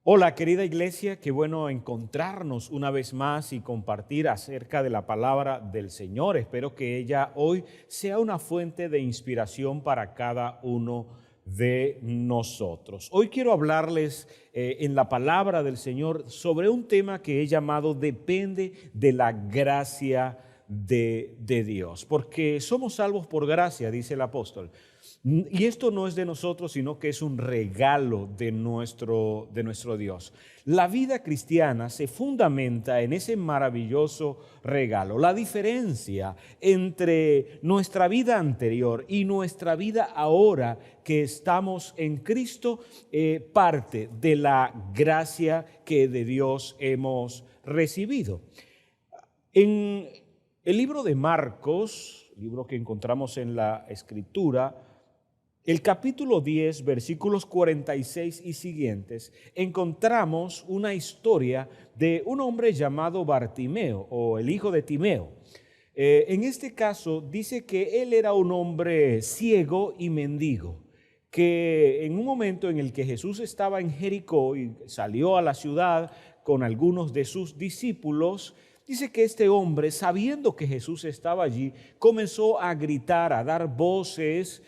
Hola, querida iglesia, qué bueno encontrarnos una vez más y compartir acerca de la palabra del Señor. Espero que ella hoy sea una fuente de inspiración para cada uno de nosotros. Hoy quiero hablarles en la palabra del Señor sobre un tema que he llamado depende de la gracia de Dios, porque somos salvos por gracia, dice el apóstol. Y esto no es de nosotros, sino que es un regalo de nuestro Dios. La vida cristiana se fundamenta en ese maravilloso regalo. La diferencia entre nuestra vida anterior y nuestra vida ahora que estamos en Cristo parte de la gracia que de Dios hemos recibido. En el libro de Marcos, libro que encontramos en la Escritura, el capítulo 10, versículos 46 y siguientes, encontramos una historia de un hombre llamado Bartimeo o el hijo de Timeo. En este caso dice que él era un hombre ciego y mendigo, que en un momento en el que Jesús estaba en Jericó y salió a la ciudad con algunos de sus discípulos, dice que este hombre, sabiendo que Jesús estaba allí, comenzó a gritar, a dar voces,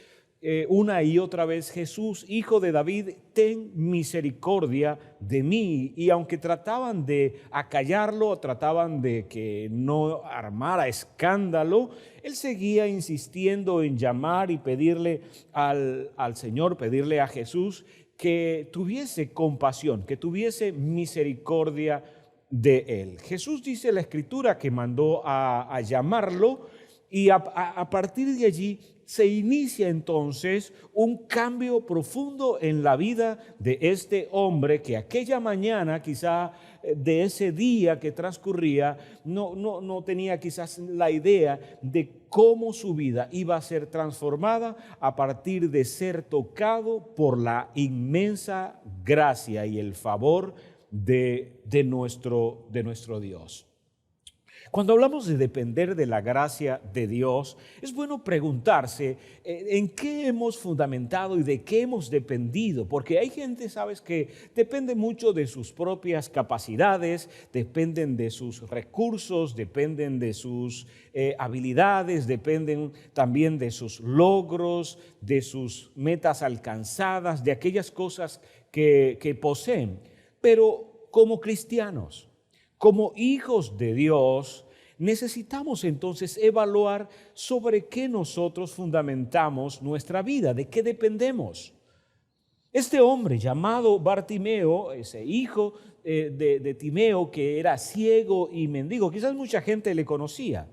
una y otra vez: Jesús, hijo de David, ten misericordia de mí. Y aunque trataban de acallarlo, trataban de que no armara escándalo, él seguía insistiendo en llamar y pedirle al Señor, pedirle a Jesús que tuviese compasión, que tuviese misericordia de él. Jesús, dice la Escritura, que mandó a llamarlo, y a partir de allí se inicia entonces un cambio profundo en la vida de este hombre que aquella mañana, quizá de ese día que transcurría, no tenía quizás la idea de cómo su vida iba a ser transformada a partir de ser tocado por la inmensa gracia y el favor de nuestro Dios. Cuando hablamos de depender de la gracia de Dios, es bueno preguntarse en qué hemos fundamentado y de qué hemos dependido, porque hay gente, sabes, que depende mucho de sus propias capacidades, dependen de sus recursos, dependen de sus habilidades, dependen también de sus logros, de sus metas alcanzadas, de aquellas cosas que poseen. Pero como cristianos, como hijos de Dios, necesitamos entonces evaluar sobre qué nosotros fundamentamos nuestra vida, de qué dependemos. Este hombre llamado Bartimeo, ese hijo de Timeo, que era ciego y mendigo, quizás mucha gente le conocía,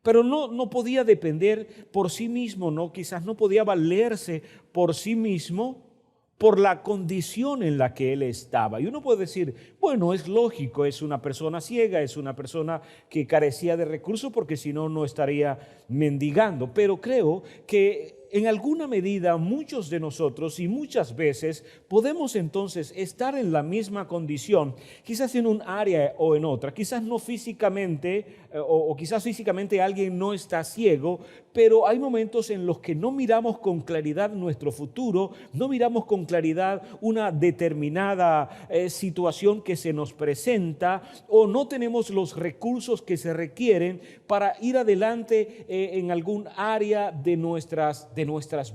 pero no podía depender por sí mismo, quizás no podía valerse por sí mismo, por la condición en la que él estaba. Y uno puede decir, bueno, es lógico, es una persona ciega, es una persona que carecía de recursos, porque si no, no estaría mendigando. Pero creo que en alguna medida muchos de nosotros y muchas veces podemos entonces estar en la misma condición, quizás en un área o en otra, quizás no físicamente o quizás físicamente alguien no está ciego, pero hay momentos en los que no miramos con claridad nuestro futuro, no miramos con claridad una determinada situación que se nos presenta, o no tenemos los recursos que se requieren para ir adelante en algún área de nuestras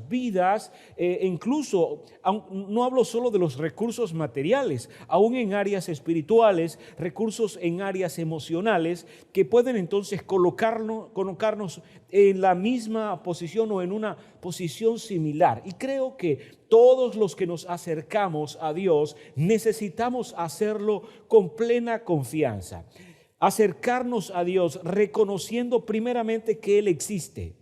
vidas, incluso, no hablo solo de los recursos materiales, aún en áreas espirituales, recursos en áreas emocionales, que pueden entonces colocarnos en la misma posición o en una posición similar. Y creo que todos los que nos acercamos a Dios necesitamos hacerlo con plena confianza. Acercarnos a Dios reconociendo primeramente que Él existe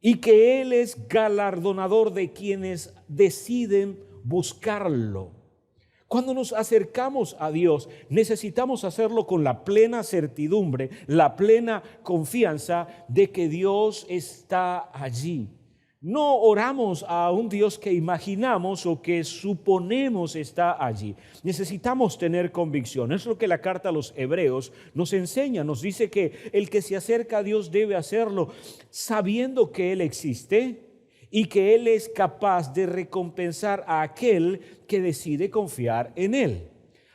y que Él es galardonador de quienes deciden buscarlo. Cuando nos acercamos a Dios, necesitamos hacerlo con la plena certidumbre, la plena confianza de que Dios está allí. No oramos a un Dios que imaginamos o que suponemos está allí. Necesitamos tener convicción. Es lo que la carta a los Hebreos nos enseña. Nos dice que el que se acerca a Dios debe hacerlo sabiendo que Él existe y que Él es capaz de recompensar a aquel que decide confiar en Él.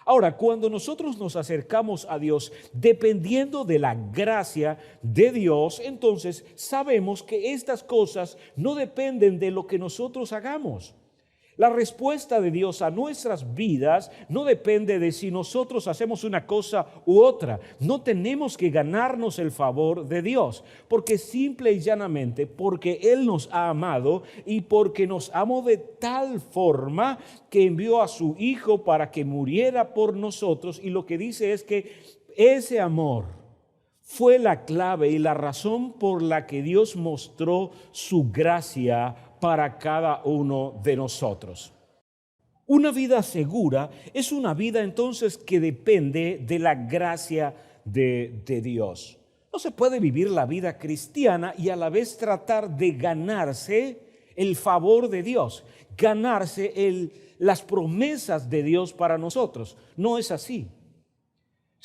Ahora, cuando nosotros nos acercamos a Dios dependiendo de la gracia de Dios, entonces sabemos que estas cosas no dependen de lo que nosotros hagamos. La respuesta de Dios a nuestras vidas no depende de si nosotros hacemos una cosa u otra. No tenemos que ganarnos el favor de Dios, porque simple y llanamente, porque Él nos ha amado y porque nos amó de tal forma que envió a su Hijo para que muriera por nosotros. Y lo que dice es que ese amor fue la clave y la razón por la que Dios mostró su gracia para cada uno de nosotros. Una vida segura es una vida entonces que depende de la gracia de Dios. No se puede vivir la vida cristiana y a la vez tratar de ganarse el favor de Dios, ganarse las promesas de Dios para nosotros. No es así.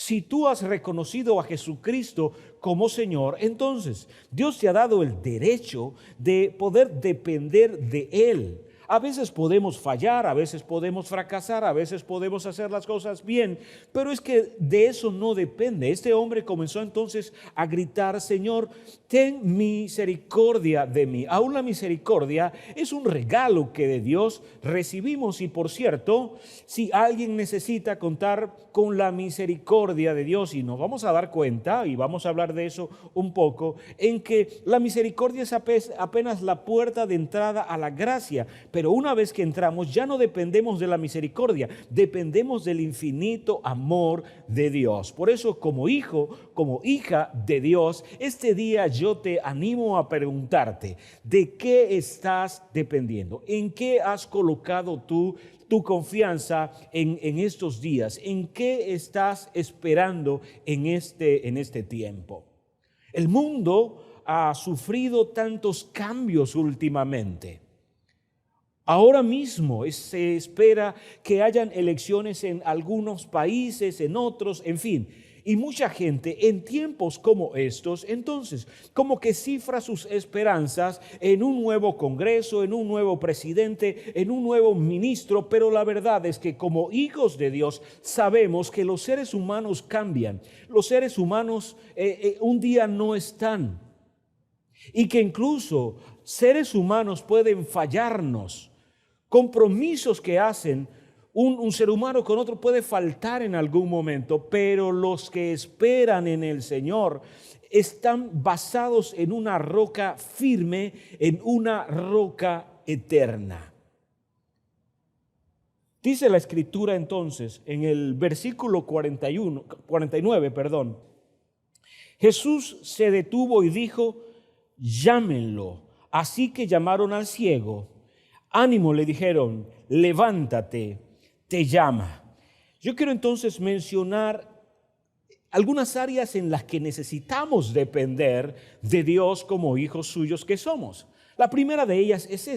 Si tú has reconocido a Jesucristo como Señor, entonces Dios te ha dado el derecho de poder depender de Él. A veces podemos fallar, a veces podemos fracasar, a veces podemos hacer las cosas bien, pero es que de eso no depende. Este hombre comenzó entonces a gritar: Señor, ten misericordia de mí. Aún la misericordia es un regalo que de Dios recibimos. Y por cierto, si alguien necesita contar con la misericordia de Dios, y nos vamos a dar cuenta, y vamos a hablar de eso un poco, en que la misericordia es apenas la puerta de entrada a la gracia. Pero una vez que entramos, ya no dependemos de la misericordia, dependemos del infinito amor de Dios. Por eso, como hijo, como hija de Dios, este día yo te animo a preguntarte: ¿de qué estás dependiendo? ¿En qué has colocado tu confianza en estos días? ¿En qué estás esperando en este tiempo? El mundo ha sufrido tantos cambios últimamente. Ahora mismo se espera que hayan elecciones en algunos países, en otros, en fin. Y mucha gente en tiempos como estos, entonces, como que cifra sus esperanzas en un nuevo Congreso, en un nuevo presidente, en un nuevo ministro. Pero la verdad es que como hijos de Dios sabemos que los seres humanos cambian. Los seres humanos un día no están. Y que incluso seres humanos pueden fallarnos. Compromisos que hacen un ser humano con otro puede faltar en algún momento, pero los que esperan en el Señor están basados en una roca firme, en una roca eterna. Dice la Escritura entonces en el versículo 49, Jesús se detuvo y dijo: llámenlo. Así que llamaron al ciego. Ánimo, le dijeron, levántate, te llama. Yo quiero entonces mencionar algunas áreas en las que necesitamos depender de Dios como hijos suyos que somos. La primera de ellas es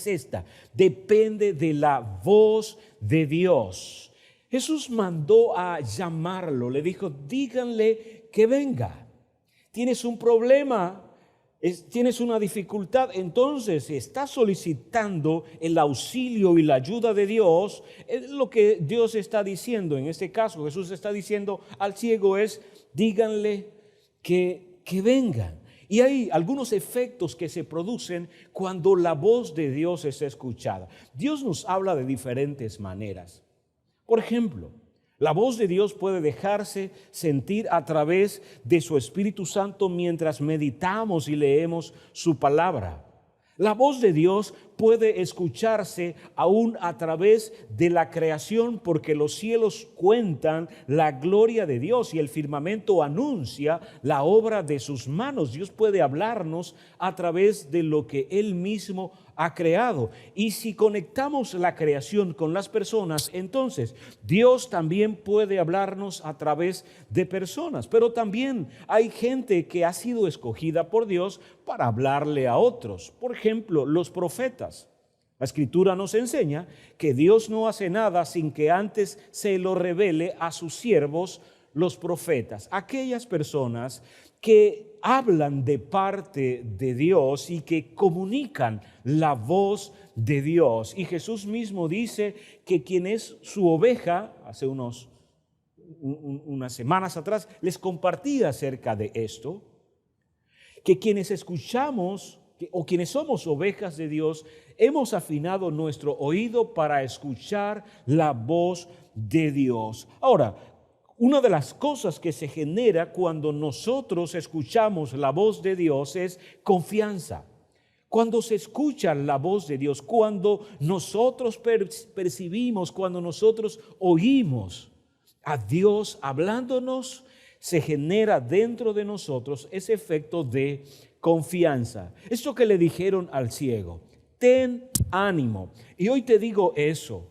esta: depende de la voz de Dios. Jesús mandó a llamarlo, le dijo: díganle que venga. Tienes un problema, tienes una dificultad, entonces estás solicitando el auxilio y la ayuda de Dios. Es lo que Dios está diciendo. En este caso, Jesús está diciendo al ciego díganle que vengan. Y hay algunos efectos que se producen cuando la voz de Dios es escuchada. Dios nos habla de diferentes maneras. Por ejemplo, la voz de Dios puede dejarse sentir a través de su Espíritu Santo mientras meditamos y leemos su palabra. La voz de Dios puede escucharse aún a través de la creación, porque los cielos cuentan la gloria de Dios y el firmamento anuncia la obra de sus manos. Dios puede hablarnos a través de lo que Él mismo ha creado. Y si conectamos la creación con las personas, entonces Dios también puede hablarnos a través de personas. Pero también hay gente que ha sido escogida por Dios para hablarle a otros. Por ejemplo, los profetas. La Escritura nos enseña que Dios no hace nada sin que antes se lo revele a sus siervos, los profetas, aquellas personas que hablan de parte de Dios y que comunican la voz de Dios. Y Jesús mismo dice que quien es su oveja, hace unas semanas atrás les compartí acerca de esto, que quienes escuchamos o quienes somos ovejas de Dios, hemos afinado nuestro oído para escuchar la voz de Dios. Ahora, una de las cosas que se genera cuando nosotros escuchamos la voz de Dios es confianza. Cuando se escucha la voz de Dios, cuando nosotros percibimos, cuando nosotros oímos a Dios hablándonos, se genera dentro de nosotros ese efecto de confianza. Esto que le dijeron al ciego, ten ánimo. Y hoy te digo eso,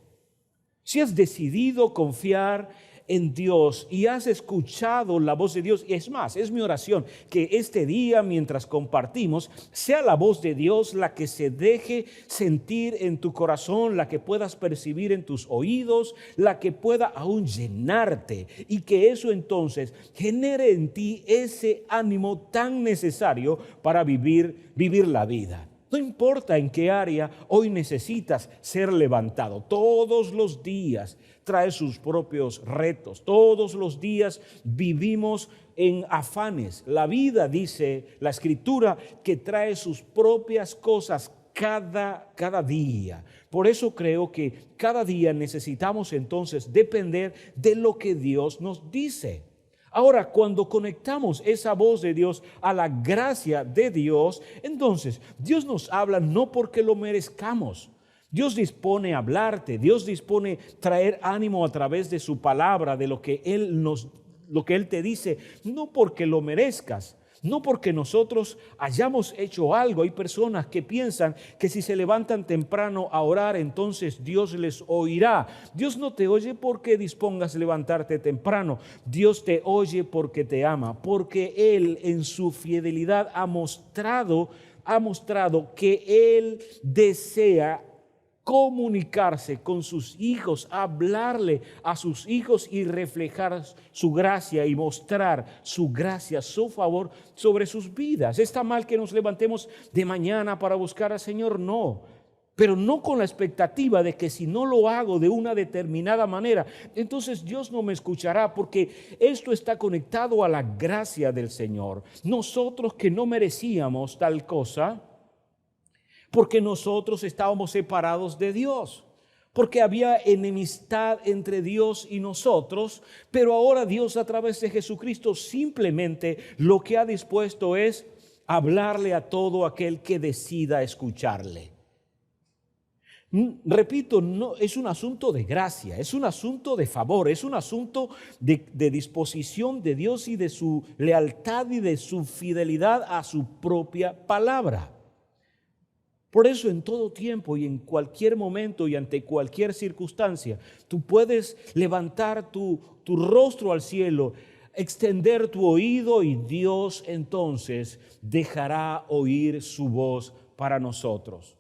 si has decidido confiar en Dios y has escuchado la voz de Dios, y es más, es mi oración que este día mientras compartimos sea la voz de Dios la que se deje sentir en tu corazón, la que puedas percibir en tus oídos, la que pueda aún llenarte, y que eso entonces genere en ti ese ánimo tan necesario para vivir la vida. No importa en qué área hoy necesitas ser levantado. Todos los días trae sus propios retos. Todos los días vivimos en afanes. La vida, dice la Escritura, que trae sus propias cosas cada día. Por eso creo que cada día necesitamos entonces depender de lo que Dios nos dice. Ahora, cuando conectamos esa voz de Dios a la gracia de Dios, entonces Dios nos habla no porque lo merezcamos. Dios dispone a hablarte, Dios dispone a traer ánimo a través de su palabra, de lo que Él te dice, no porque lo merezcas. No porque nosotros hayamos hecho algo. Hay personas que piensan que si se levantan temprano a orar, entonces Dios les oirá. Dios no te oye porque dispongas a levantarte temprano. Dios te oye porque te ama, porque Él en su fidelidad ha mostrado que Él desea comunicarse con sus hijos, hablarle a sus hijos y reflejar su gracia y mostrar su gracia, su favor sobre sus vidas. ¿Está mal que nos levantemos de mañana para buscar al Señor? No, pero no con la expectativa de que si no lo hago de una determinada manera, entonces Dios no me escuchará, porque esto está conectado a la gracia del Señor. Nosotros que no merecíamos tal cosa, porque nosotros estábamos separados de Dios, porque había enemistad entre Dios y nosotros, pero ahora Dios a través de Jesucristo simplemente lo que ha dispuesto es hablarle a todo aquel que decida escucharle. Repito, no es un asunto de gracia, es un asunto de favor, es un asunto de disposición de Dios y de su lealtad y de su fidelidad a su propia palabra. Por eso en todo tiempo y en cualquier momento y ante cualquier circunstancia, tú puedes levantar tu rostro al cielo, extender tu oído y Dios entonces dejará oír su voz para nosotros.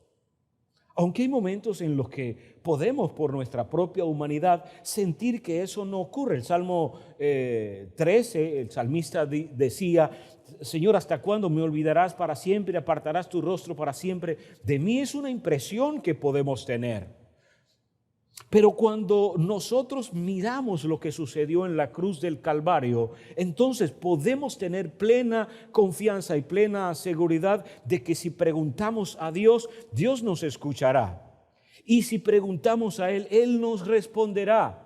Aunque hay momentos en los que podemos por nuestra propia humanidad sentir que eso no ocurre. El Salmo 13, el salmista decía, Señor, ¿hasta cuándo me olvidarás para siempre? ¿Apartarás tu rostro para siempre de mí? Es una impresión que podemos tener. Pero cuando nosotros miramos lo que sucedió en la cruz del Calvario, entonces podemos tener plena confianza y plena seguridad de que si preguntamos a Dios, Dios nos escuchará. Y si preguntamos a Él, Él nos responderá.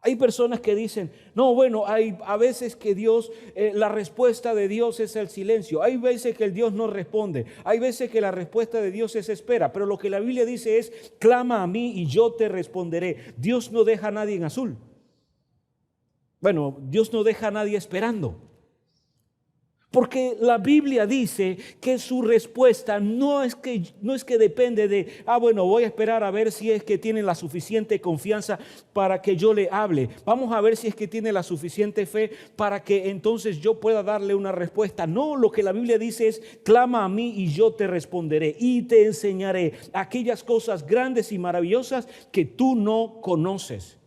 Hay personas que dicen, no, bueno, hay a veces que Dios, la respuesta de Dios es el silencio. Hay veces que el Dios no responde. Hay veces que la respuesta de Dios es espera. Pero lo que la Biblia dice es, clama a mí y yo te responderé. Dios no deja a nadie en azul. Bueno, Dios no deja a nadie esperando. Porque la Biblia dice que su respuesta no es que depende de, bueno, voy a esperar a ver si es que tiene la suficiente confianza para que yo le hable. Vamos a ver si es que tiene la suficiente fe para que entonces yo pueda darle una respuesta. No, lo que la Biblia dice es, clama a mí y yo te responderé y te enseñaré aquellas cosas grandes y maravillosas que tú no conoces.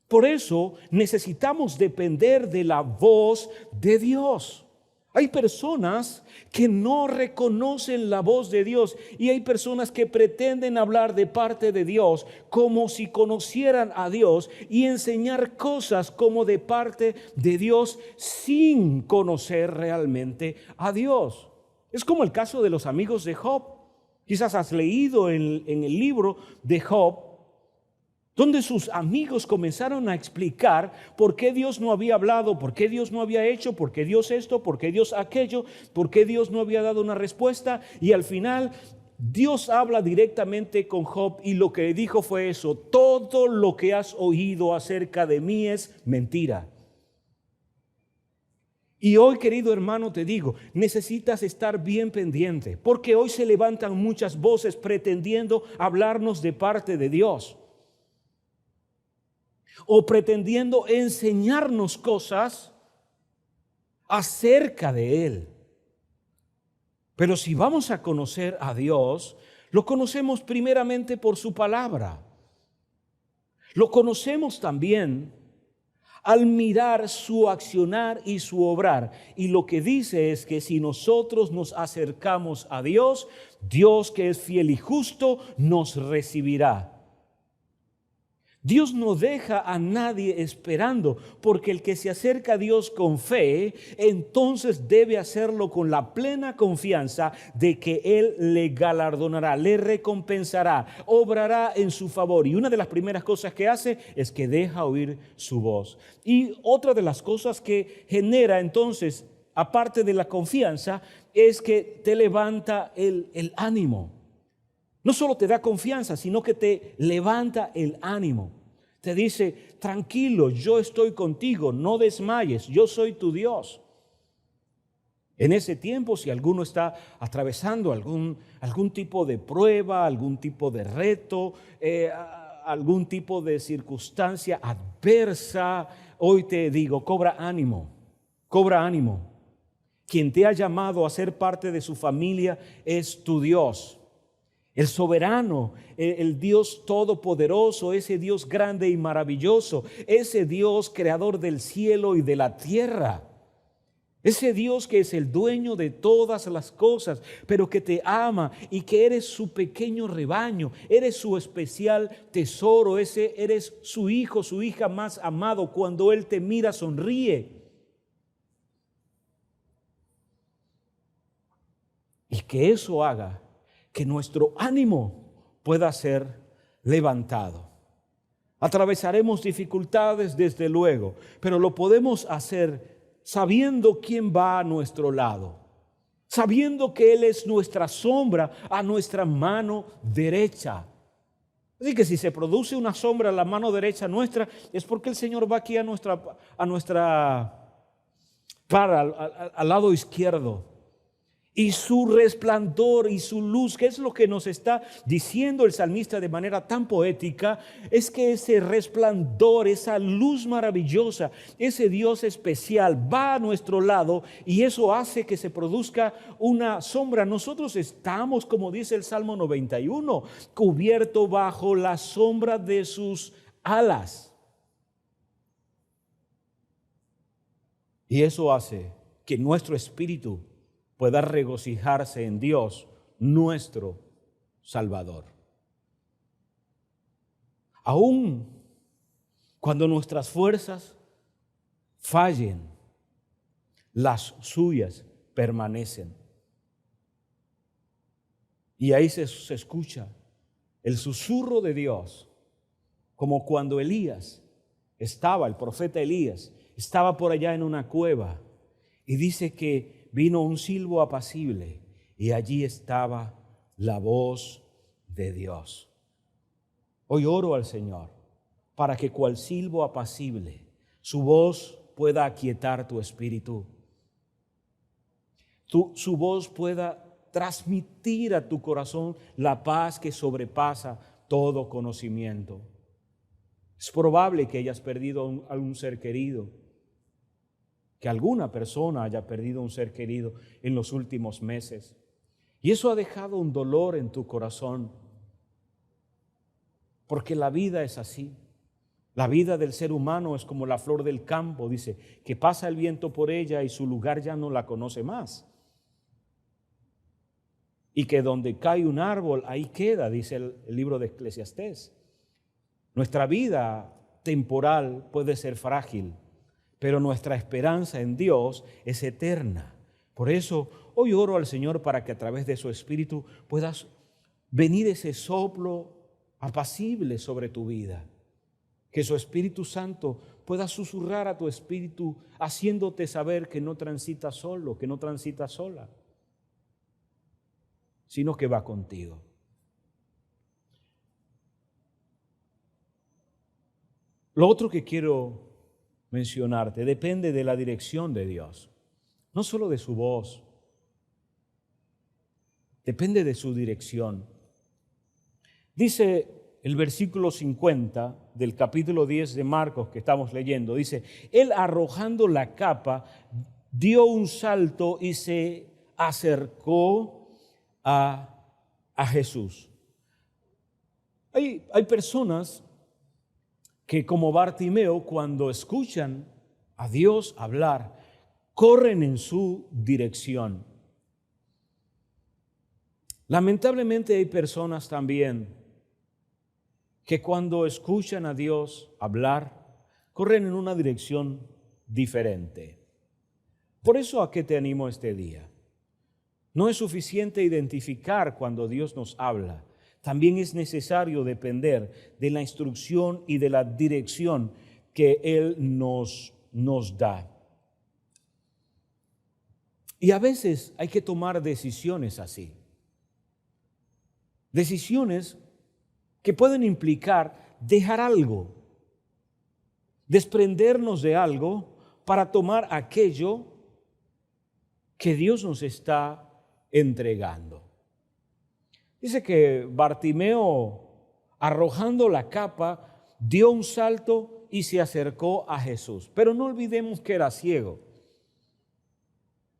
Por eso necesitamos depender de la voz de Dios. Hay personas que no reconocen la voz de Dios y hay personas que pretenden hablar de parte de Dios como si conocieran a Dios y enseñar cosas como de parte de Dios sin conocer realmente a Dios. Es como el caso de los amigos de Job. Quizás has leído en el libro de Job, donde sus amigos comenzaron a explicar por qué Dios no había hablado, por qué Dios no había hecho, por qué Dios esto, por qué Dios aquello, por qué Dios no había dado una respuesta. Y al final Dios habla directamente con Job y lo que le dijo fue eso: todo lo que has oído acerca de mí es mentira. Y hoy, querido hermano, te digo, necesitas estar bien pendiente, porque hoy se levantan muchas voces pretendiendo hablarnos de parte de Dios, o pretendiendo enseñarnos cosas acerca de Él. Pero si vamos a conocer a Dios, lo conocemos primeramente por su palabra. Lo conocemos también al mirar su accionar y su obrar. Y lo que dice es que si nosotros nos acercamos a Dios, Dios, que es fiel y justo, nos recibirá. Dios no deja a nadie esperando, porque el que se acerca a Dios con fe, entonces debe hacerlo con la plena confianza de que Él le galardonará, le recompensará, obrará en su favor. Y una de las primeras cosas que hace es que deja oír su voz. Y otra de las cosas que genera entonces, aparte de la confianza, es que te levanta el ánimo. No solo te da confianza, sino que te levanta el ánimo. Te dice: tranquilo, yo estoy contigo, no desmayes, yo soy tu Dios. En ese tiempo, si alguno está atravesando algún tipo de prueba, algún tipo de reto, algún tipo de circunstancia adversa, hoy te digo, cobra ánimo, cobra ánimo. Quien te ha llamado a ser parte de su familia es tu Dios. El soberano, el Dios todopoderoso, ese Dios grande y maravilloso, ese Dios creador del cielo y de la tierra, ese Dios que es el dueño de todas las cosas, pero que te ama y que eres su pequeño rebaño, eres su especial tesoro, eres su hijo, su hija más amado. Cuando Él te mira, sonríe. Y que eso haga que nuestro ánimo pueda ser levantado. Atravesaremos dificultades, desde luego, pero lo podemos hacer sabiendo quién va a nuestro lado, sabiendo que Él es nuestra sombra a nuestra mano derecha. Así que si se produce una sombra a la mano derecha nuestra, es porque el Señor va aquí al lado izquierdo. Y su resplandor y su luz, que es lo que nos está diciendo el salmista de manera tan poética, es que ese resplandor, esa luz maravillosa, ese Dios especial va a nuestro lado y eso hace que se produzca una sombra. Nosotros estamos, como dice el Salmo 91, cubierto bajo la sombra de sus alas. Y eso hace que nuestro espíritu pueda regocijarse en Dios, nuestro Salvador. Aún cuando nuestras fuerzas fallen, las suyas permanecen. Y ahí se escucha el susurro de Dios, como cuando el profeta Elías, estaba por allá en una cueva y dice que vino un silbo apacible y allí estaba la voz de Dios. Hoy oro al Señor para que cual silbo apacible su voz pueda aquietar tu espíritu. Su voz pueda transmitir a tu corazón la paz que sobrepasa todo conocimiento. Es probable que hayas perdido a un ser querido, que alguna persona haya perdido un ser querido en los últimos meses. Y eso ha dejado un dolor en tu corazón, porque la vida es así. La vida del ser humano es como la flor del campo, dice, que pasa el viento por ella y su lugar ya no la conoce más. Y que donde cae un árbol, ahí queda, dice el libro de Eclesiastés. Nuestra vida temporal puede ser frágil, pero nuestra esperanza en Dios es eterna. Por eso hoy oro al Señor para que a través de su Espíritu puedas venir ese soplo apacible sobre tu vida. Que su Espíritu Santo pueda susurrar a tu espíritu, haciéndote saber que no transitas solo, que no transitas sola, sino que va contigo. Lo otro que quiero mencionarte depende de la dirección de Dios, no solo de su voz, depende de su dirección. Dice el versículo 50 del capítulo 10 de Marcos que estamos leyendo, dice, él arrojando la capa dio un salto y se acercó a Jesús. Hay personas que como Bartimeo, cuando escuchan a Dios hablar, corren en su dirección. Lamentablemente hay personas también que cuando escuchan a Dios hablar, corren en una dirección diferente. Por eso, ¿a qué te animo este día? No es suficiente identificar cuando Dios nos habla. También es necesario depender de la instrucción y de la dirección que Él nos da. Y a veces hay que tomar decisiones así. Decisiones que pueden implicar dejar algo, desprendernos de algo para tomar aquello que Dios nos está entregando. Dice que Bartimeo, arrojando la capa, dio un salto y se acercó a Jesús. Pero no olvidemos que era ciego.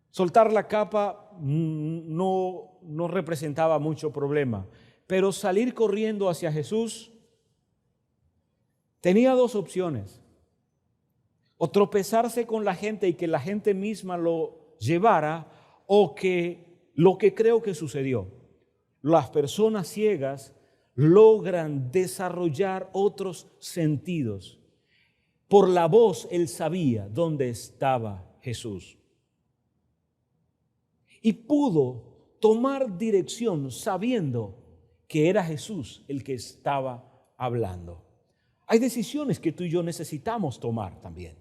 Soltar la capa no representaba mucho problema. Pero salir corriendo hacia Jesús tenía dos opciones. O tropezarse con la gente y que la gente misma lo llevara, o que lo que creo que sucedió. Las personas ciegas logran desarrollar otros sentidos. Por la voz él sabía dónde estaba Jesús. Y pudo tomar dirección sabiendo que era Jesús el que estaba hablando. Hay decisiones que tú y yo necesitamos tomar también.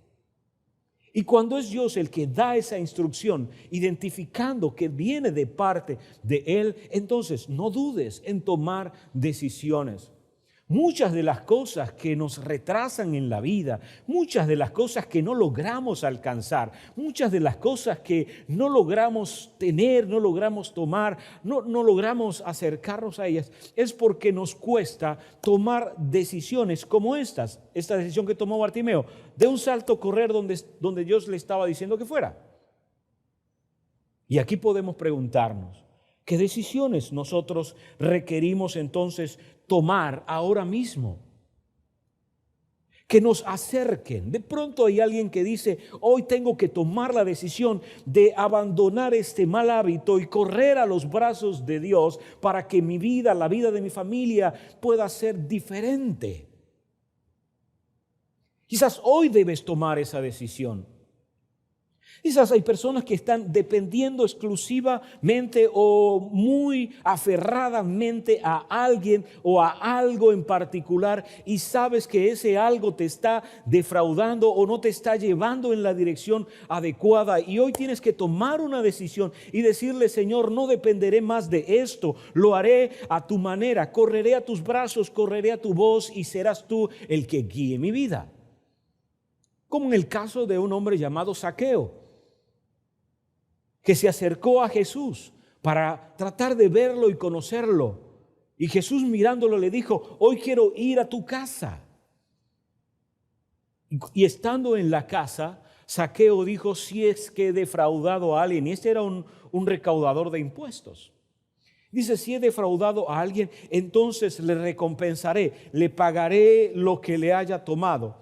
Y cuando es Dios el que da esa instrucción, identificando que viene de parte de Él, entonces no dudes en tomar decisiones. Muchas de las cosas que nos retrasan en la vida, muchas de las cosas que no logramos alcanzar, muchas de las cosas que no logramos tener, no logramos tomar, no logramos acercarnos a ellas, es porque nos cuesta tomar decisiones como esta decisión que tomó Bartimeo, de un salto correr donde Dios le estaba diciendo que fuera. Y aquí podemos preguntarnos, ¿qué decisiones nosotros requerimos entonces tomar ahora mismo? Que nos acerquen. De pronto hay alguien que dice, hoy tengo que tomar la decisión de abandonar este mal hábito y correr a los brazos de Dios para que mi vida, la vida de mi familia pueda ser diferente. Quizás hoy debes tomar esa decisión. Quizás hay personas que están dependiendo exclusivamente o muy aferradamente a alguien o a algo en particular y sabes que ese algo te está defraudando o no te está llevando en la dirección adecuada. Y hoy tienes que tomar una decisión y decirle, Señor, no dependeré más de esto, lo haré a tu manera, correré a tus brazos, correré a tu voz y serás tú el que guíe mi vida. Como en el caso de un hombre llamado Zaqueo, que se acercó a Jesús para tratar de verlo y conocerlo. Y Jesús mirándolo le dijo, hoy quiero ir a tu casa. Y estando en la casa, Zaqueo dijo, si es que he defraudado a alguien. Y este era un recaudador de impuestos. Dice, si he defraudado a alguien, entonces le recompensaré, le pagaré lo que le haya tomado.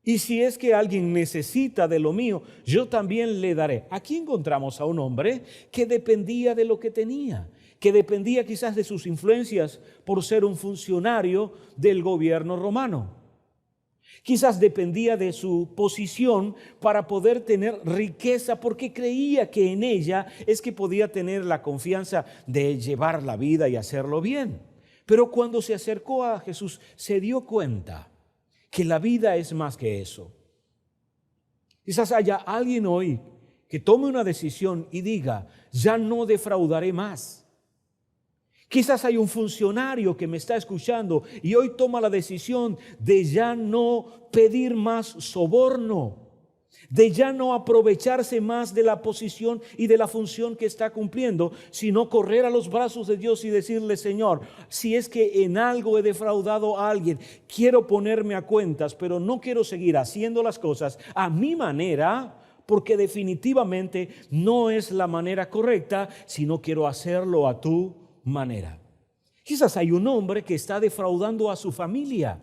Y si es que alguien necesita de lo mío, yo también le daré. Aquí encontramos a un hombre que dependía de lo que tenía, que dependía quizás de sus influencias por ser un funcionario del gobierno romano. Quizás dependía de su posición para poder tener riqueza, porque creía que en ella es que podía tener la confianza de llevar la vida y hacerlo bien. Pero cuando se acercó a Jesús, se dio cuenta que la vida es más que eso. Quizás haya alguien hoy que tome una decisión y diga, ya no defraudaré más. Quizás hay un funcionario que me está escuchando y hoy toma la decisión de ya no pedir más soborno, de ya no aprovecharse más de la posición y de la función que está cumpliendo, sino correr a los brazos de Dios y decirle, Señor, si es que en algo he defraudado a alguien, quiero ponerme a cuentas, pero no quiero seguir haciendo las cosas a mi manera, porque definitivamente no es la manera correcta, sino quiero hacerlo a tu manera. Quizás hay un hombre que está defraudando a su familia,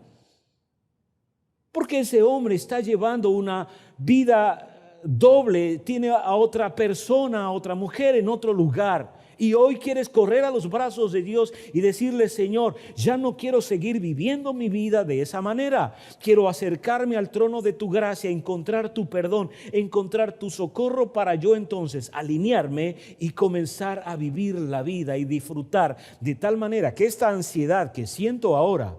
porque ese hombre está llevando una vida doble, tiene a otra persona, a otra mujer en otro lugar, y hoy quieres correr a los brazos de Dios y decirle, Señor, ya no quiero seguir viviendo mi vida de esa manera, quiero acercarme al trono de tu gracia, encontrar tu perdón, encontrar tu socorro, para yo entonces alinearme y comenzar a vivir la vida y disfrutar de tal manera que esta ansiedad que siento ahora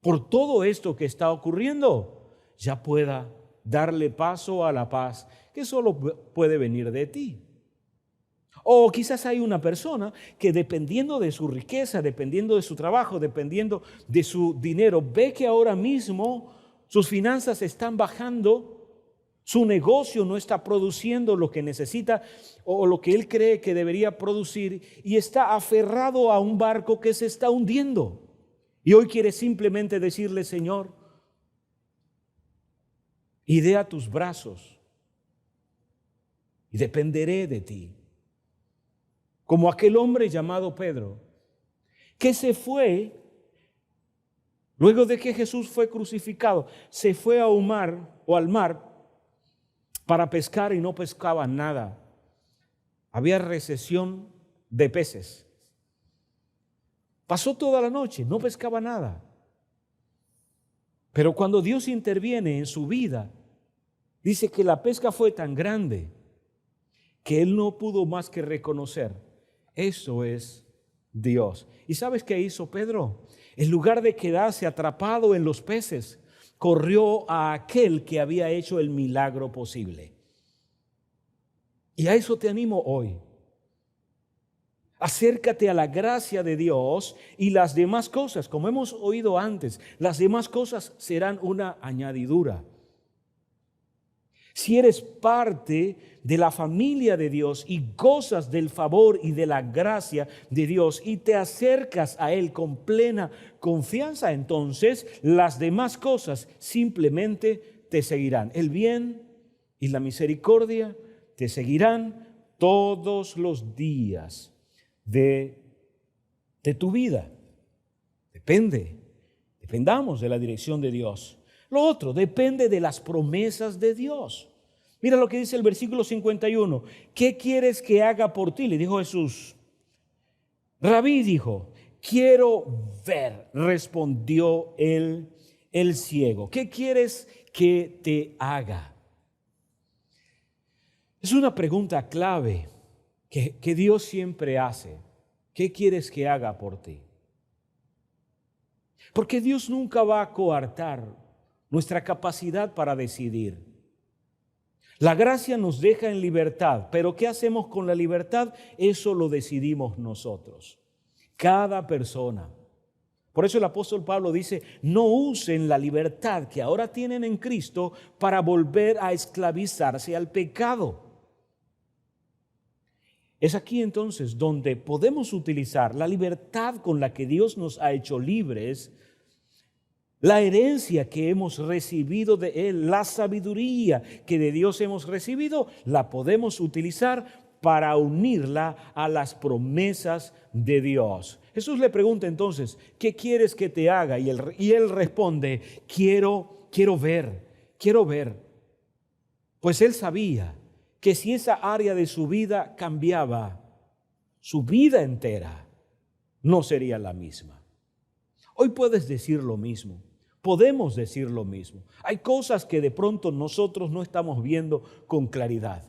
por todo esto que está ocurriendo ya pueda darle paso a la paz que solo puede venir de ti. O quizás hay una persona que, dependiendo de su riqueza, dependiendo de su trabajo, dependiendo de su dinero, ve que ahora mismo sus finanzas están bajando, su negocio no está produciendo lo que necesita o lo que él cree que debería producir, y está aferrado a un barco que se está hundiendo. Y hoy quiere simplemente decirle, Señor, iré a tus brazos y dependeré de ti. Como aquel hombre llamado Pedro, que se fue, luego de que Jesús fue crucificado, se fue a un mar o al mar para pescar y no pescaba nada. Había recesión de peces. Pasó toda la noche, no pescaba nada. Pero cuando Dios interviene en su vida, dice que la pesca fue tan grande que él no pudo más que reconocer. Eso es Dios. ¿Y sabes qué hizo Pedro? En lugar de quedarse atrapado en los peces, corrió a aquel que había hecho el milagro posible. Y a eso te animo hoy. Acércate a la gracia de Dios y las demás cosas, como hemos oído antes, las demás cosas serán una añadidura. Si eres parte de la familia de Dios y gozas del favor y de la gracia de Dios y te acercas a Él con plena confianza, entonces las demás cosas simplemente te seguirán. El bien y la misericordia te seguirán todos los días de tu vida. Dependamos de la dirección de Dios. Lo otro, depende de las promesas de Dios. Mira lo que dice el versículo 51. ¿Qué quieres que haga por ti? Le dijo Jesús. Rabí dijo, quiero ver, respondió el ciego. ¿Qué quieres que te haga? Es una pregunta clave que Dios siempre hace. ¿Qué quieres que haga por ti? Porque Dios nunca va a coartar nuestra capacidad para decidir. La gracia nos deja en libertad, pero ¿qué hacemos con la libertad? Eso lo decidimos nosotros, cada persona. Por eso el apóstol Pablo dice, no usen la libertad que ahora tienen en Cristo para volver a esclavizarse al pecado. Es aquí entonces donde podemos utilizar la libertad con la que Dios nos ha hecho libres, la herencia que hemos recibido de Él, la sabiduría que de Dios hemos recibido, la podemos utilizar para unirla a las promesas de Dios. Jesús le pregunta entonces, ¿qué quieres que te haga? Y él responde, quiero ver. Pues él sabía que si esa área de su vida cambiaba, su vida entera no sería la misma. Hoy puedes decir lo mismo. Podemos decir lo mismo. Hay cosas que de pronto nosotros no estamos viendo con claridad.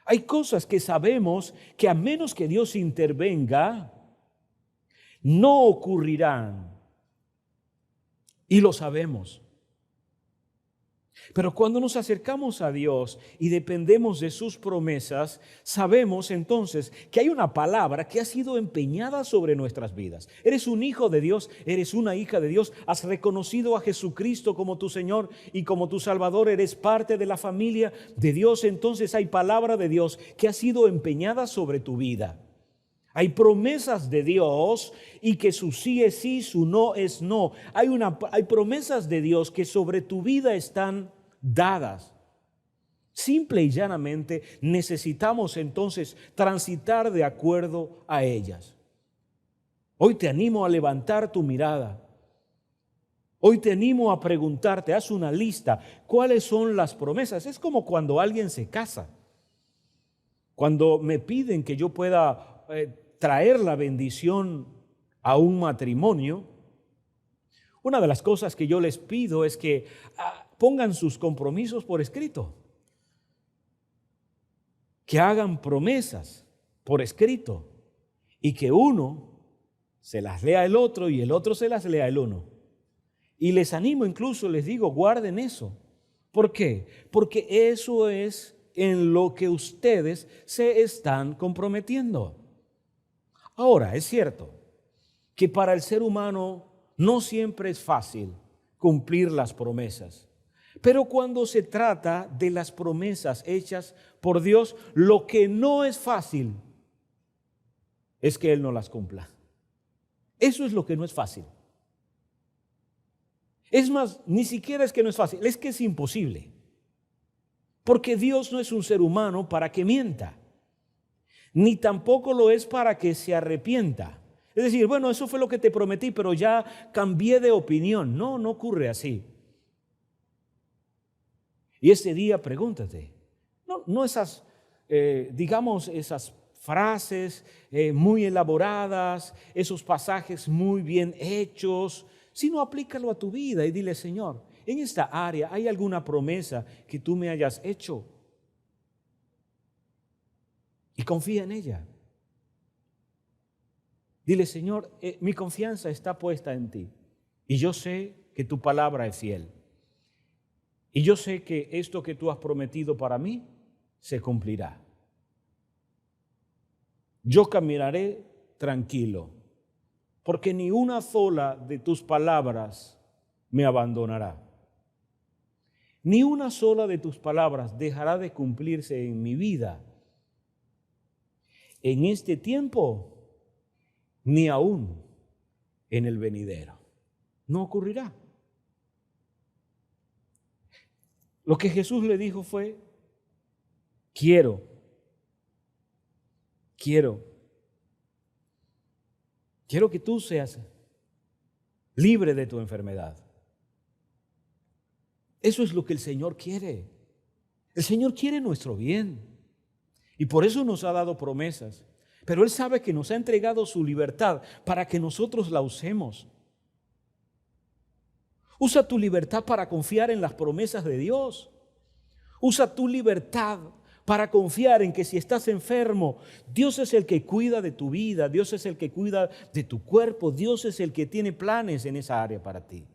Hay cosas que sabemos que a menos que Dios intervenga, no ocurrirán. Y lo sabemos. Pero cuando nos acercamos a Dios y dependemos de sus promesas, sabemos entonces que hay una palabra que ha sido empeñada sobre nuestras vidas. Eres un hijo de Dios, eres una hija de Dios, has reconocido a Jesucristo como tu Señor y como tu Salvador, eres parte de la familia de Dios, entonces hay palabra de Dios que ha sido empeñada sobre tu vida. Hay promesas de Dios y que su sí es sí, su no es no. Hay promesas de Dios que sobre tu vida están dadas. Simple y llanamente necesitamos entonces transitar de acuerdo a ellas. Hoy te animo a levantar tu mirada. Hoy te animo a preguntarte, haz una lista, ¿cuáles son las promesas? Es como cuando alguien se casa. Cuando me piden que yo pueda traer la bendición a un matrimonio, una de las cosas que yo les pido es que pongan sus compromisos por escrito, que hagan promesas por escrito y que uno se las lea al otro y el otro se las lea al uno. Y les animo, incluso les digo, guarden eso. ¿Por qué? Porque eso es en lo que ustedes se están comprometiendo. Ahora, es cierto que para el ser humano no siempre es fácil cumplir las promesas. Pero cuando se trata de las promesas hechas por Dios, lo que no es fácil es que Él no las cumpla. Eso es lo que no es fácil. Es más, ni siquiera es que no es fácil, es que es imposible. Porque Dios no es un ser humano para que mienta, ni tampoco lo es para que se arrepienta. Es decir, bueno, eso fue lo que te prometí, pero ya cambié de opinión. No, no ocurre así. Y ese día pregúntate, no esas, esas frases muy elaboradas, esos pasajes muy bien hechos, sino aplícalo a tu vida y dile, Señor, en esta área hay alguna promesa que tú me hayas hecho. Y confía en ella. Dile, Señor, mi confianza está puesta en ti. Y yo sé que tu palabra es fiel. Y yo sé que esto que tú has prometido para mí se cumplirá. Yo caminaré tranquilo, porque ni una sola de tus palabras me abandonará. Ni una sola de tus palabras dejará de cumplirse en mi vida. En este tiempo, ni aún en el venidero. No ocurrirá. Lo que Jesús le dijo fue, quiero que tú seas libre de tu enfermedad. Eso es lo que el Señor quiere. El Señor quiere nuestro bien. Y por eso nos ha dado promesas. Pero Él sabe que nos ha entregado su libertad para que nosotros la usemos. Usa tu libertad para confiar en las promesas de Dios. Usa tu libertad para confiar en que si estás enfermo, Dios es el que cuida de tu vida, Dios es el que cuida de tu cuerpo, Dios es el que tiene planes en esa área para ti.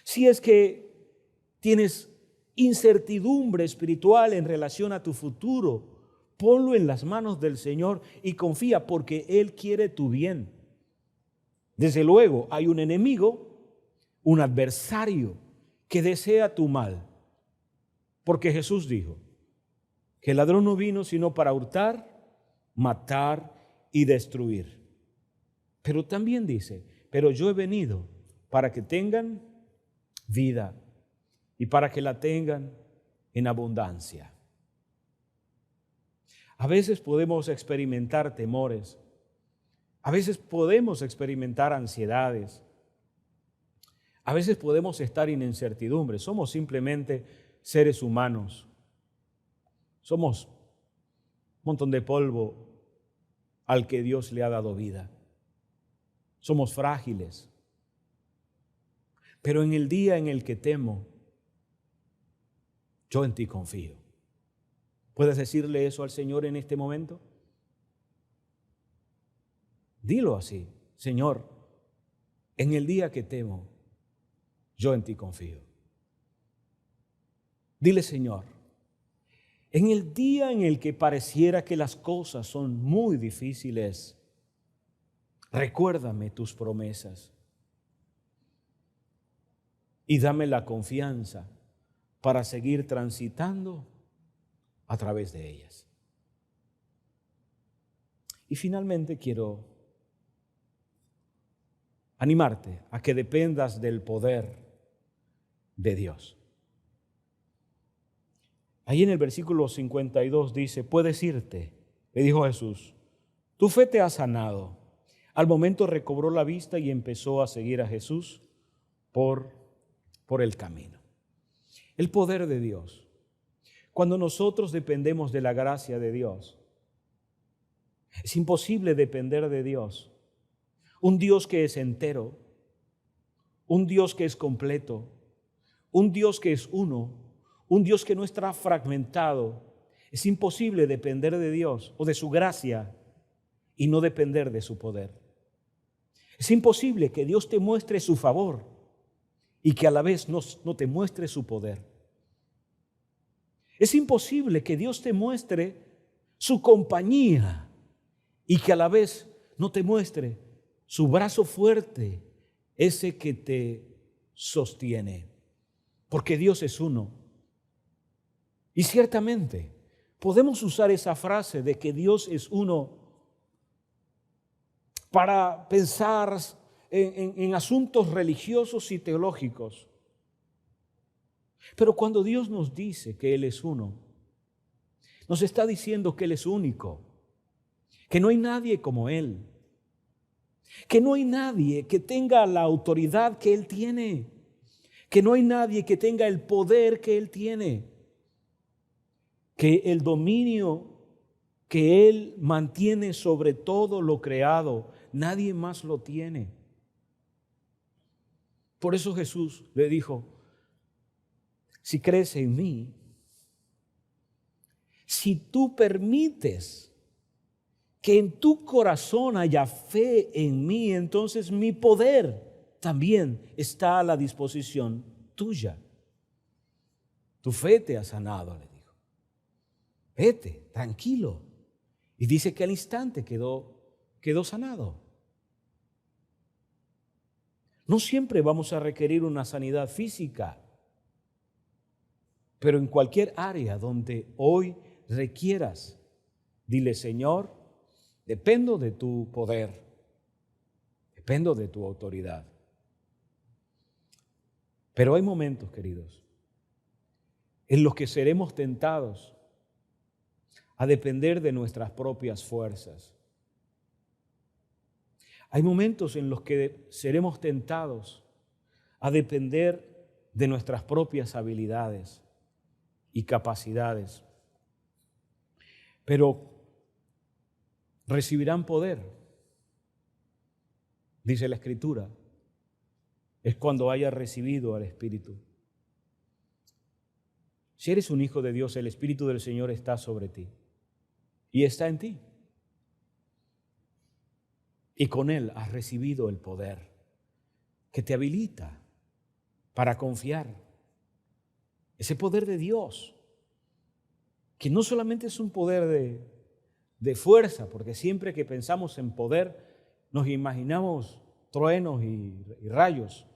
Si es que tienes incertidumbre espiritual en relación a tu futuro, ponlo en las manos del Señor y confía porque Él quiere tu bien. Desde luego, hay un enemigo, un adversario que desea tu mal. Porque Jesús dijo que el ladrón no vino sino para hurtar, matar y destruir. Pero también dice, pero yo he venido para que tengan vida y para que la tengan en abundancia. A veces podemos experimentar temores. A veces podemos experimentar ansiedades. A veces podemos estar en incertidumbre. Somos simplemente seres humanos. Somos un montón de polvo al que Dios le ha dado vida. Somos frágiles. Pero en el día en el que temo, yo en ti confío. ¿Puedes decirle eso al Señor en este momento? Dilo así: Señor, en el día que temo, yo en ti confío. Dile: Señor, en el día en el que pareciera que las cosas son muy difíciles, recuérdame tus promesas y dame la confianza para seguir transitando a través de ellas. Y finalmente quiero animarte a que dependas del poder de Dios. Ahí en el versículo 52 dice: puedes irte, le dijo Jesús, tu fe te ha sanado. Al momento recobró la vista y empezó a seguir a Jesús por el camino. El poder de Dios. Cuando nosotros dependemos de la gracia de Dios, es imposible depender de Dios. Un Dios que es entero, un Dios que es completo, un Dios que es uno, un Dios que no está fragmentado. Es imposible depender de Dios o de su gracia y no depender de su poder. Es imposible que Dios te muestre su favor y que a la vez no te muestre su poder. Es imposible que Dios te muestre su compañía y que a la vez no te muestre su brazo fuerte, ese que te sostiene. Porque Dios es uno. Y ciertamente podemos usar esa frase de que Dios es uno para pensar en asuntos religiosos y teológicos. Pero cuando Dios nos dice que Él es uno, nos está diciendo que Él es único, que no hay nadie como Él, que no hay nadie que tenga la autoridad que Él tiene, que no hay nadie que tenga el poder que Él tiene, que el dominio que Él mantiene sobre todo lo creado, nadie más lo tiene. Por eso Jesús le dijo: si crees en mí, si tú permites que en tu corazón haya fe en mí, entonces mi poder también está a la disposición tuya. Tu fe te ha sanado, le dijo. Vete, tranquilo. Y dice que al instante quedó sanado. No siempre vamos a requerir una sanidad física, pero en cualquier área donde hoy requieras, dile: Señor, dependo de tu poder, dependo de tu autoridad. Pero hay momentos, queridos, en los que seremos tentados a depender de nuestras propias fuerzas. Hay momentos en los que seremos tentados a depender de nuestras propias habilidades y capacidades. Pero recibirán poder, dice la Escritura, es cuando hayas recibido al Espíritu. Si eres un hijo de Dios, el Espíritu del Señor está sobre ti y está en ti. Y con Él has recibido el poder que te habilita para confiar. Ese poder de Dios, que no solamente es un poder de fuerza, porque siempre que pensamos en poder nos imaginamos truenos y rayos.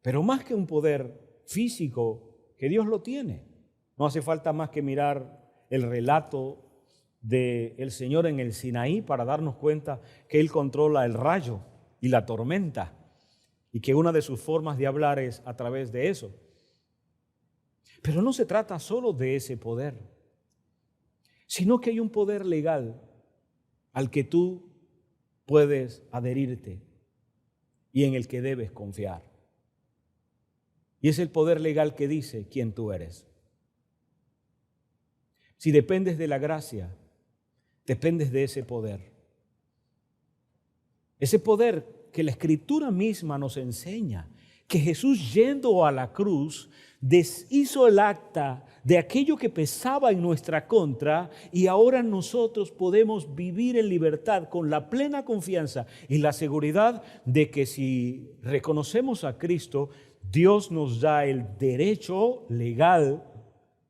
Pero más que un poder físico, que Dios lo tiene. No hace falta más que mirar el relato del Señor en el Sinaí para darnos cuenta que Él controla el rayo y la tormenta y que una de sus formas de hablar es a través de eso. Pero no se trata solo de ese poder. sino que hay un poder legal al que tú puedes adherirte y en el que debes confiar. Y es el poder legal que dice quién tú eres. Si dependes de la gracia, dependes de ese poder. Ese poder que la Escritura misma nos enseña, que Jesús yendo a la cruz deshizo el acta de aquello que pesaba en nuestra contra y ahora nosotros podemos vivir en libertad con la plena confianza y la seguridad de que si reconocemos a Cristo, Dios nos da el derecho legal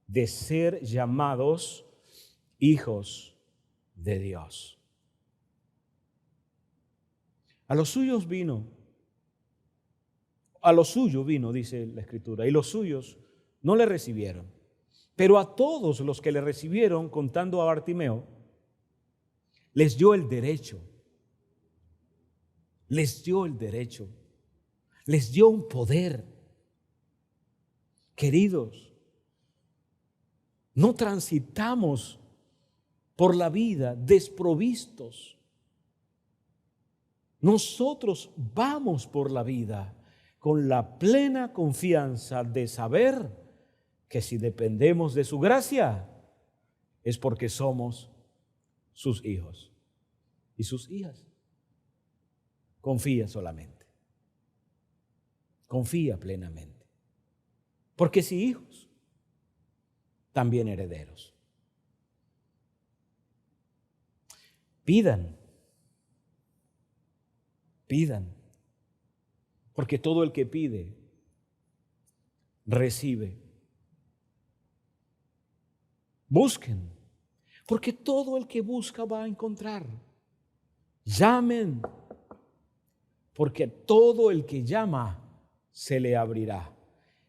de ser llamados hijos de Dios. A los suyos vino. A lo suyo vino, dice la Escritura, y los suyos no le recibieron. Pero a todos los que le recibieron, contando a Bartimeo, les dio el derecho. Les dio el derecho. Les dio un poder. Queridos, no transitamos por la vida desprovistos. Nosotros vamos por la vida con la plena confianza de saber que si dependemos de su gracia es porque somos sus hijos y sus hijas. Confía solamente. Confía plenamente. Porque si hijos, también herederos. Pidan. Porque todo el que pide, recibe. Busquen, porque todo el que busca va a encontrar. Llamen, porque todo el que llama se le abrirá.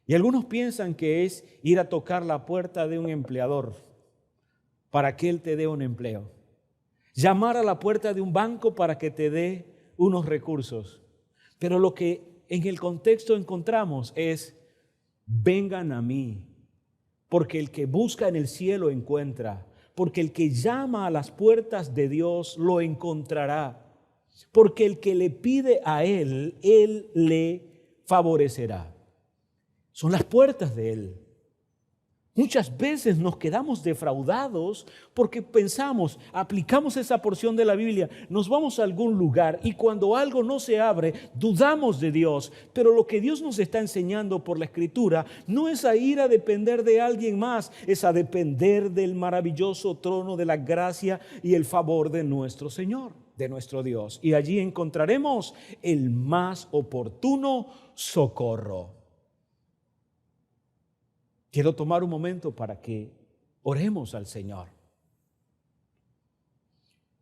Y algunos piensan que es ir a tocar la puerta de un empleador para que él te dé un empleo. Llamar a la puerta de un banco para que te dé unos recursos. Pero lo que en el contexto encontramos es: vengan a mí, porque el que busca en el cielo encuentra, porque el que llama a las puertas de Dios lo encontrará, porque el que le pide a Él, Él le favorecerá. Son las puertas de Él. Muchas veces nos quedamos defraudados porque pensamos, aplicamos esa porción de la Biblia, nos vamos a algún lugar y cuando algo no se abre, dudamos de Dios. Pero lo que Dios nos está enseñando por la Escritura no es a ir a depender de alguien más, es a depender del maravilloso trono de la gracia y el favor de nuestro Señor, de nuestro Dios. Y allí encontraremos el más oportuno socorro. Quiero tomar un momento para que oremos al Señor.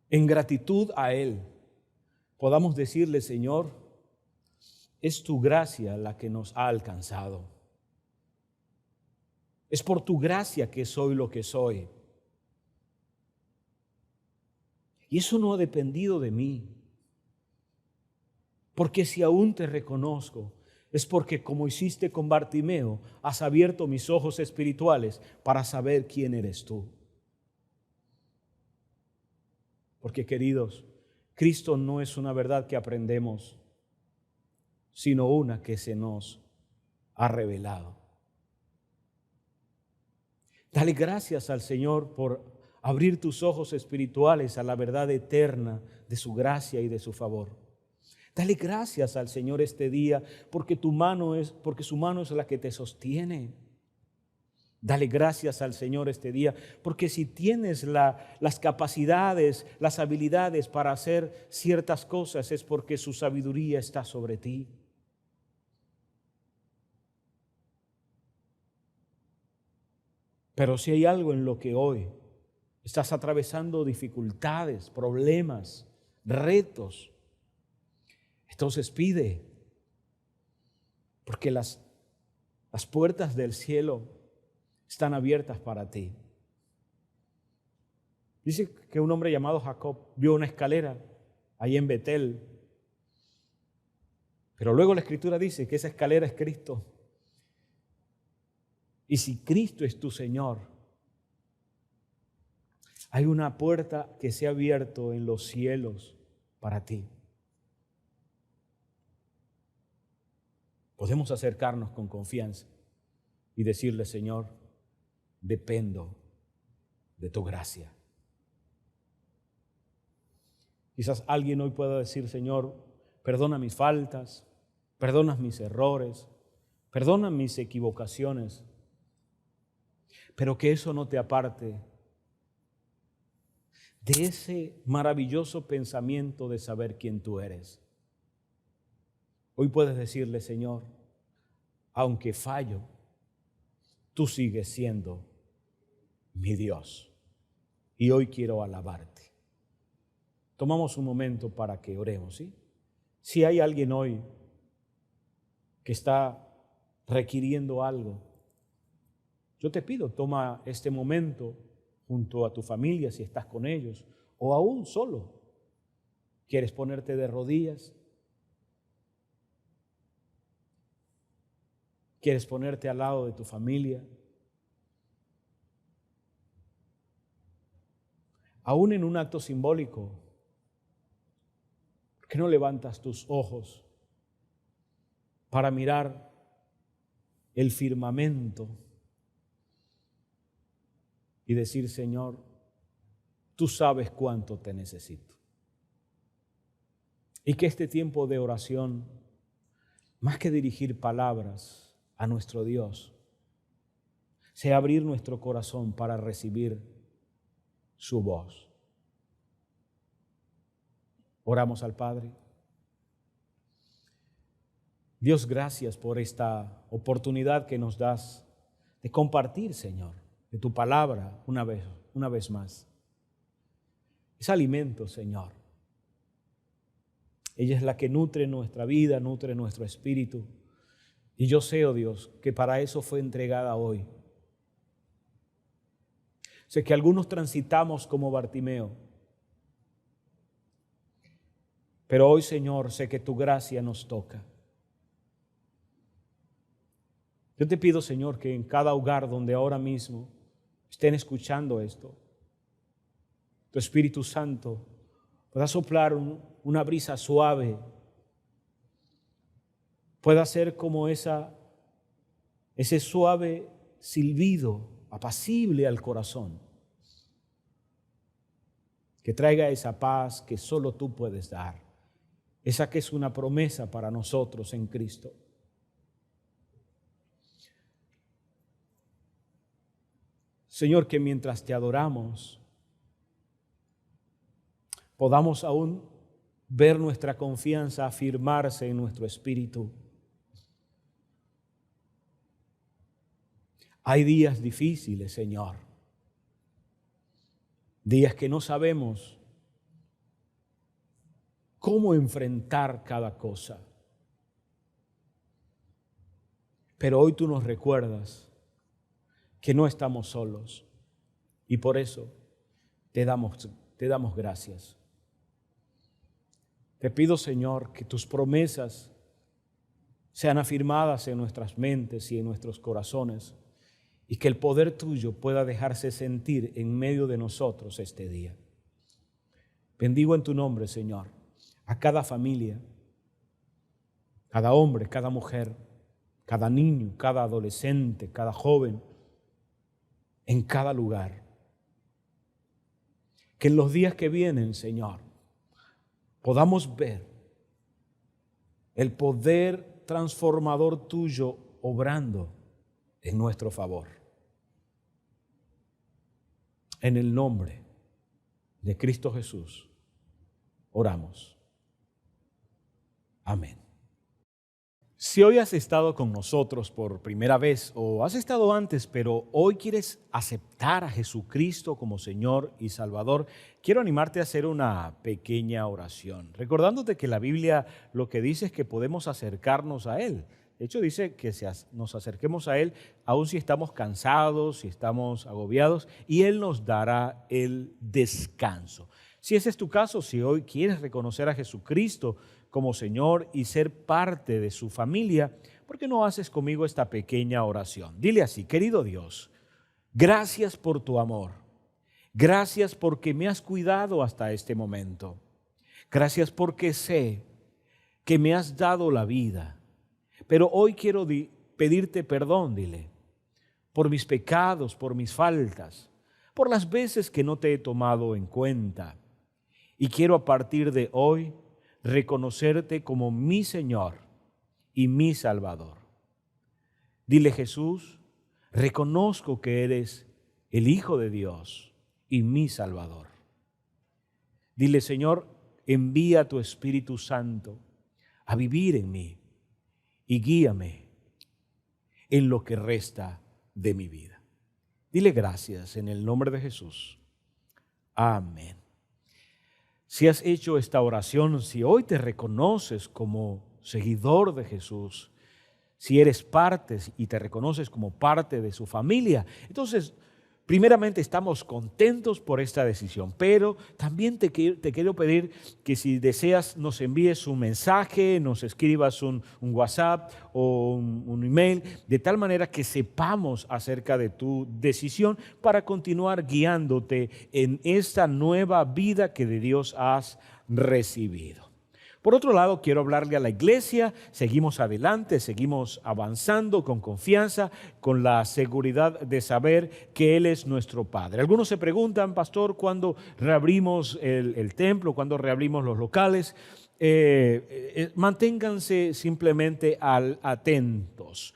En gratitud a Él, podamos decirle: Señor, es tu gracia la que nos ha alcanzado. Es por tu gracia que soy lo que soy. Y eso no ha dependido de mí. Porque si aún te reconozco, es porque, como hiciste con Bartimeo, has abierto mis ojos espirituales para saber quién eres tú. Porque, queridos, Cristo no es una verdad que aprendemos, sino una que se nos ha revelado. Dale gracias al Señor por abrir tus ojos espirituales a la verdad eterna de su gracia y de su favor. Dale gracias al Señor este día porque su mano es la que te sostiene. Dale gracias al Señor este día porque si tienes las capacidades, las habilidades para hacer ciertas cosas es porque su sabiduría está sobre ti. Pero si hay algo en lo que hoy estás atravesando dificultades, problemas, retos, entonces pide, porque las puertas del cielo están abiertas para ti. Dice que un hombre llamado Jacob vio una escalera ahí en Betel, pero luego la Escritura dice que esa escalera es Cristo. Y si Cristo es tu Señor, Hay una puerta que se ha abierto en los cielos para ti. Podemos acercarnos con confianza y decirle, Señor, dependo de tu gracia. Quizás alguien hoy pueda decir, Señor, perdona mis faltas, perdona mis errores, perdona mis equivocaciones, pero que eso no te aparte de ese maravilloso pensamiento de saber quién tú eres. Hoy puedes decirle, Señor, aunque fallo, tú sigues siendo mi Dios y hoy quiero alabarte. Tomamos un momento para que oremos, ¿sí? Si hay alguien hoy que está requiriendo algo, yo te pido, toma este momento junto a tu familia si estás con ellos, o aún solo. ¿Quieres ponerte de rodillas? ¿Quieres ponerte al lado de tu familia? Aún en un acto simbólico, ¿por qué no levantas tus ojos para mirar el firmamento y decir, Señor, tú sabes cuánto te necesito? Y que este tiempo de oración, más que dirigir palabras a nuestro Dios, sea abrir nuestro corazón para recibir su voz. Oramos al Padre. Dios, gracias por esta oportunidad que nos das de compartir, Señor, de tu palabra una vez más. Es alimento, Señor. Ella es la que nutre nuestra vida, nutre nuestro espíritu. Y yo sé, oh Dios, que para eso fue entregada hoy. Sé que algunos transitamos como Bartimeo, pero hoy, Señor, sé que tu gracia nos toca. Yo te pido, Señor, que en cada hogar donde ahora mismo estén escuchando esto, tu Espíritu Santo pueda soplar una brisa suave, pueda ser como ese suave silbido apacible al corazón, que traiga esa paz que solo tú puedes dar, esa que es una promesa para nosotros en Cristo. Señor, que mientras te adoramos, podamos aún ver nuestra confianza afirmarse en nuestro espíritu. Hay días difíciles, Señor, días que no sabemos cómo enfrentar cada cosa. Pero hoy tú nos recuerdas que no estamos solos y por eso te damos gracias. Te pido, Señor, que tus promesas sean afirmadas en nuestras mentes y en nuestros corazones y que el poder tuyo pueda dejarse sentir en medio de nosotros este día. Bendigo en tu nombre, Señor, a cada familia, cada hombre, cada mujer, cada niño, cada adolescente, cada joven, en cada lugar. Que en los días que vienen, Señor, podamos ver el poder transformador tuyo obrando en nuestro favor. En el nombre de Cristo Jesús, oramos. Amén. Si hoy has estado con nosotros por primera vez o has estado antes, pero hoy quieres aceptar a Jesucristo como Señor y Salvador, quiero animarte a hacer una pequeña oración, recordándote que la Biblia lo que dice es que podemos acercarnos a Él. De hecho, dice que nos acerquemos a Él aun si estamos cansados, si estamos agobiados, y Él nos dará el descanso. Si ese es tu caso, si hoy quieres reconocer a Jesucristo como Señor y ser parte de su familia, ¿por qué no haces conmigo esta pequeña oración? Dile así: querido Dios, gracias por tu amor, Gracias porque me has cuidado hasta este momento. Gracias porque sé que me has dado la vida. Pero hoy quiero pedirte perdón, dile, por mis pecados, por mis faltas, por las veces que no te he tomado en cuenta. Y quiero a partir de hoy reconocerte como mi Señor y mi Salvador. Dile, Jesús, reconozco que eres el Hijo de Dios y mi Salvador. Dile, Señor, envía tu Espíritu Santo a vivir en mí y guíame en lo que resta de mi vida. Dile gracias en el nombre de Jesús. Amén. Si has hecho esta oración, si hoy te reconoces como seguidor de Jesús, si eres parte y te reconoces como parte de su familia, entonces primeramente estamos contentos por esta decisión, pero también te quiero pedir que si deseas nos envíes un mensaje, nos escribas un WhatsApp o un email, de tal manera que sepamos acerca de tu decisión para continuar guiándote en esta nueva vida que de Dios has recibido. Por otro lado, quiero hablarle a la iglesia. Seguimos adelante, seguimos avanzando con confianza, con la seguridad de saber que Él es nuestro Padre. Algunos se preguntan, pastor, ¿cuándo reabrimos el templo? ¿Cuándo reabrimos los locales? Manténganse simplemente atentos,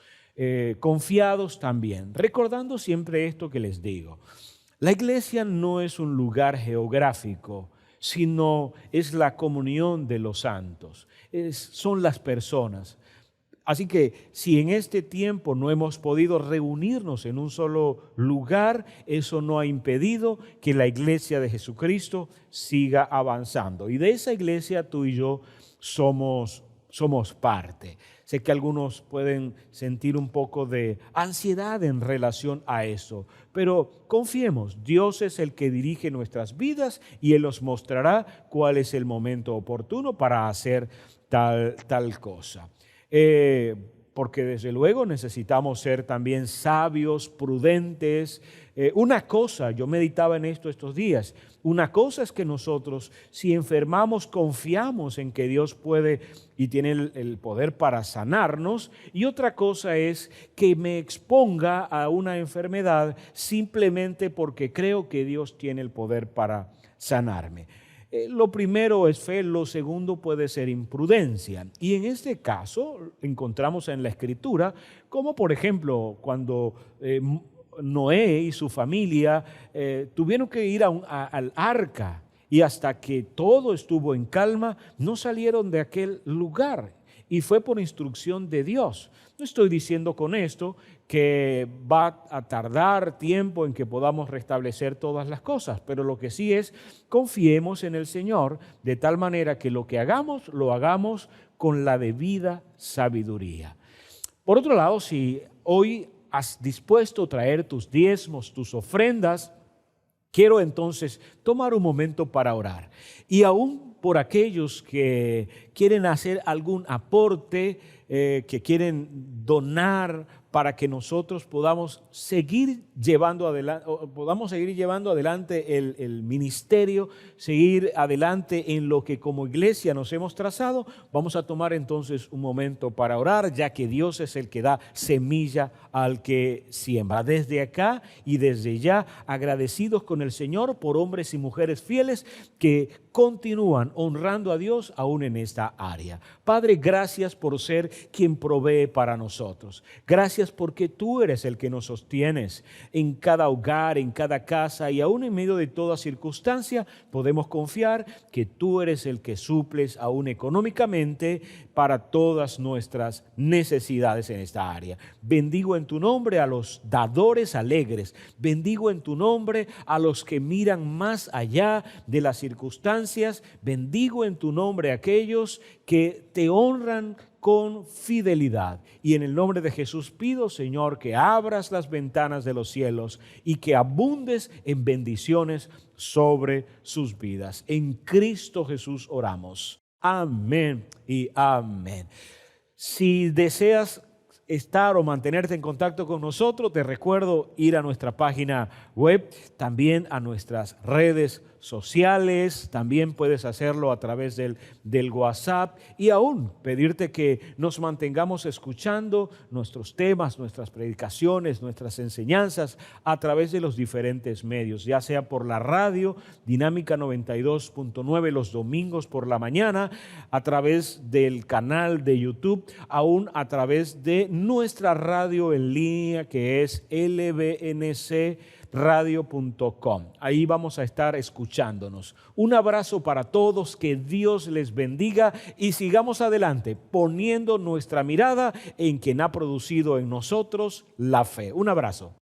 confiados también, recordando siempre esto que les digo. La iglesia no es un lugar geográfico, sino es la comunión de los santos, son las personas. Así que si en este tiempo no hemos podido reunirnos en un solo lugar, eso no ha impedido que la iglesia de Jesucristo siga avanzando. Y de esa iglesia tú y yo somos parte. Sé que algunos pueden sentir un poco de ansiedad en relación a eso, pero confiemos, Dios es el que dirige nuestras vidas y Él nos mostrará cuál es el momento oportuno para hacer tal cosa. Porque desde luego necesitamos ser también sabios, prudentes. Una cosa, yo meditaba en esto estos días, una cosa es que nosotros, si enfermamos, confiamos en que Dios puede y tiene el poder para sanarnos, y otra cosa es que me exponga a una enfermedad simplemente porque creo que Dios tiene el poder para sanarme. Lo primero es fe, lo segundo puede ser imprudencia. Y en este caso encontramos en la Escritura, como por ejemplo cuando Noé y su familia tuvieron que ir al arca y hasta que todo estuvo en calma, no salieron de aquel lugar. Y fue por instrucción de Dios. No estoy diciendo con esto que va a tardar tiempo en que podamos restablecer todas las cosas, pero lo que sí es, confiemos en el Señor de tal manera que lo que hagamos, lo hagamos con la debida sabiduría. Por otro lado, si hoy has dispuesto a traer tus diezmos, tus ofrendas, quiero entonces tomar un momento para orar. Y aún por aquellos que quieren hacer algún aporte, que quieren donar para que nosotros podamos seguir llevando adelante el ministerio, seguir adelante en lo que como iglesia nos hemos trazado. Vamos a tomar entonces un momento para orar, ya que Dios es el que da semilla al que siembra. Desde acá y desde ya, agradecidos con el Señor por hombres y mujeres fieles que continúan honrando a Dios aún en esta área. Padre, gracias por ser quien provee para nosotros. Gracias porque tú eres el que nos sostienes en cada hogar, en cada casa y aún en medio de toda circunstancia. Podemos confiar que tú eres el que suples aún económicamente para todas nuestras necesidades en esta área. Bendigo en tu nombre a los dadores alegres. Bendigo en tu nombre a los que miran más allá de las circunstancias. Bendigo en tu nombre a aquellos que te honran con fidelidad. Y en el nombre de Jesús pido, Señor, que abras las ventanas de los cielos y que abundes en bendiciones sobre sus vidas. En Cristo Jesús oramos. Amén y amén. Si deseas estar o mantenerte en contacto con nosotros, te recuerdo ir a nuestra página web, también a nuestras redes sociales, también puedes hacerlo a través del WhatsApp y aún pedirte que nos mantengamos escuchando nuestros temas, nuestras predicaciones, nuestras enseñanzas a través de los diferentes medios, ya sea por la radio Dinámica 92.9 los domingos por la mañana, a través del canal de YouTube, aún a través de nuestra radio en línea que es lbncradio.com. Ahí vamos a estar escuchándonos. Un abrazo para todos, que Dios les bendiga y sigamos adelante poniendo nuestra mirada en quien ha producido en nosotros la fe. Un abrazo.